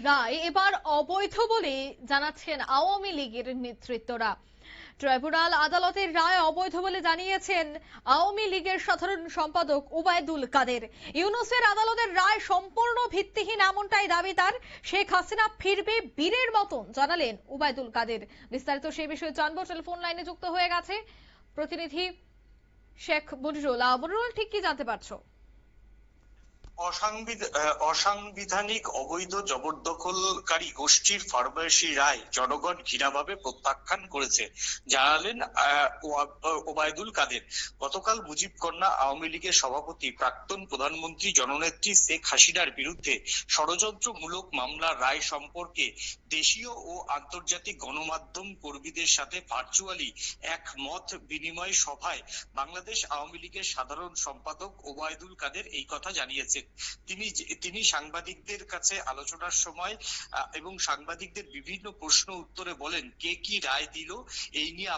রায় এবার অবৈধ বলে জানাচ্ছেন আওয়ামী লীগের নেতৃত্বরা। ট্রাইব্যুনাল আদালতের রায় অবৈধ বলে জানিয়েছেন আওয়ামী লীগের সাধারণ সম্পাদক ওবায়দুল কাদের। ইউনূসের আদালতের রায় সম্পূর্ণ ভিত্তিহীন এমনটাই দাবি তার। শেখ হাসিনা ফিরবে বীরের মতন জানালেন ওবায়দুল কাদের। বিস্তারিত সেই বিষয়ে জানবো, টেলিফোন লাইনে যুক্ত হয়ে গেছে প্রতিনিধি শেখ মনিরুল। মনিরুল, ঠিক কি জানতে পারছো? অসাংবিধানিক অবৈধ জবরদখলকারী গোষ্ঠীর ফরমায়েশি রায় জনগণ ঘৃণাভাবে প্রত্যাখ্যান করেছে জানালেন ওবায়দুল কাদের। গতকাল মুজিব কন্যা আওয়ামী লীগের সভাপতি প্রাক্তন প্রধানমন্ত্রী জননেত্রী শেখ হাসিনার বিরুদ্ধে ষড়যন্ত্রমূলক মামলার রায় সম্পর্কে দেশীয় ও আন্তর্জাতিক গণমাধ্যম কর্মীদের সাথে ভার্চুয়ালি এক মত বিনিময় সভায় বাংলাদেশ আওয়ামী লীগের সাধারণ সম্পাদক ওবায়দুল কাদের এই কথা জানিয়েছেন। তিনি সাংবাদিকদের কাছে আলোচনার সময় এবং সাংবাদিকদের বিভিন্ন প্রশ্ন উত্তরে বলেন, কে কি রায় দিল এই নিয়ে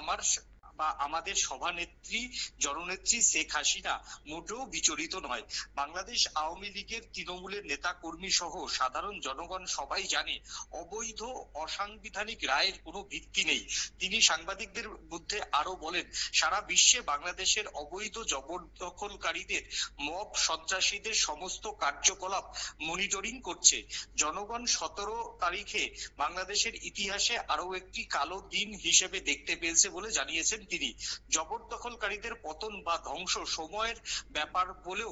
আমাদের সভানেত্রী জননেত্রী শেখ হাসিনা মোটেও বিচলিত নয়। বাংলাদেশ আওয়ামী লীগের তৃণমূলের নেতা কর্মী সহ সাধারণ জনগণ সবাই জানে অবৈধ অসাংবিধানিক রায়ের কোনো ভিত্তি নেই। তিনি সাংবাদিকদের মধ্যে আরো বলেন, সারা বিশ্বে বাংলাদেশের অবৈধ জবরদখলকারীদের মব সন্ত্রাসীদের সমস্ত কার্যকলাপ মনিটরিং করছে। জনগণ 17 তারিখে বাংলাদেশের ইতিহাসে আরো একটি কালো দিন হিসেবে দেখতে পেয়েছে বলে জানিয়েছেন তিনি। জবরদখলকারীদের পতন বা ধ্বংস সময়ের ব্যাপার বলেও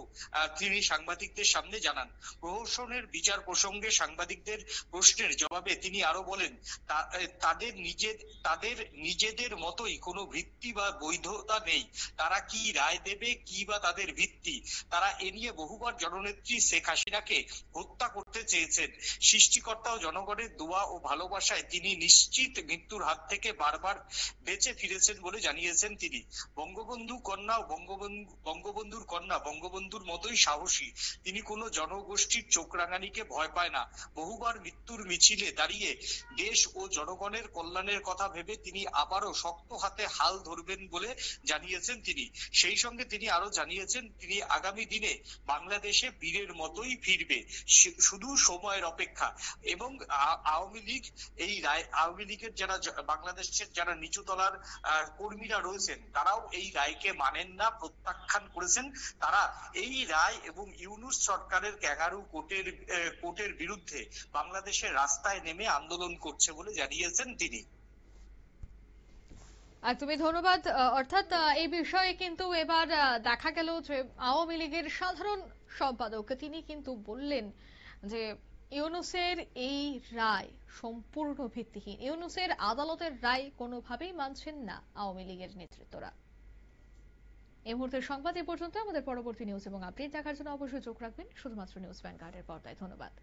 তিনি সাংবাদিকদের সামনে জানান। প্রহসনের বিচার প্রসঙ্গে সাংবাদিকদের প্রশ্নের জবাবে তিনি আরো বলেন, তাদের নিজেদের মতোই কোনো ভিত্তি বা বৈধতা নেই। তারা কি রায় দেবে, কি বা তাদের ভিত্তি। তারা এ নিয়ে বহুবার জননেত্রী শেখ হাসিনাকে হত্যা করতে চেয়েছেন। সৃষ্টিকর্তা ও জনগণের দোয়া ও ভালোবাসায় তিনি নিশ্চিত মৃত্যুর হাত থেকে বারবার বেঁচে ফিরেছেন বলে জানিয়েছেন তিনি। বঙ্গবন্ধুর কন্যা বঙ্গবন্ধুর মতোই সাহসী। তিনি কোনো জনগোষ্ঠীর চোখ রাঙানিকে ভয় পায় না। বহুবার মৃত্যুর মিছিলে দাঁড়িয়ে দেশ ও জনগণের কল্যাণের কথা ভেবে তিনি আবারও শক্ত হাতে হাল ধরবেন বলে জানিয়েছেন তিনি। সেই সঙ্গে তিনি আরো জানিয়েছেন, তিনি আগামী দিনে বাংলাদেশে বীরের মতোই ফিরবে, শুধু সময়ের অপেক্ষা। এবং আওয়ামী লীগের যারা বাংলাদেশের যারা নিচু তলার কর্মীরা রয়েছেন তারাও এই রায়কে মানেন না, প্রত্যাখ্যান করেছেন। তারা এই রায় এবং ইউনূস সরকারের ক্যাঙ্গারু কোর্টের বিরুদ্ধে বাংলাদেশের রাস্তায় নেমে আন্দোলন করছে বলে জানিয়েছেন তিনি। তুমি ধন্যবাদ। অর্থাৎ এই বিষয়ে কিন্তু এবার দেখা গেল যে আওয়ামী লীগের সাধারণ সম্পাদক তিনি কিন্তু বললেন যে ইউনূসের এই রায় সম্পূর্ণ ভিত্তিহীন। ইউনূসের আদালতের রায় কোনোভাবেই মানছেন না আওয়ামী লীগের নেতৃত্বরা। এই মুহূর্তের সংবাদ এ পর্যন্ত। আমাদের পরবর্তী নিউজ এবং আপডেট দেখার জন্য অবশ্যই চোখ রাখবেন শুধুমাত্র নিউজ ভ্যানগার্ডের পর্দায়। ধন্যবাদ।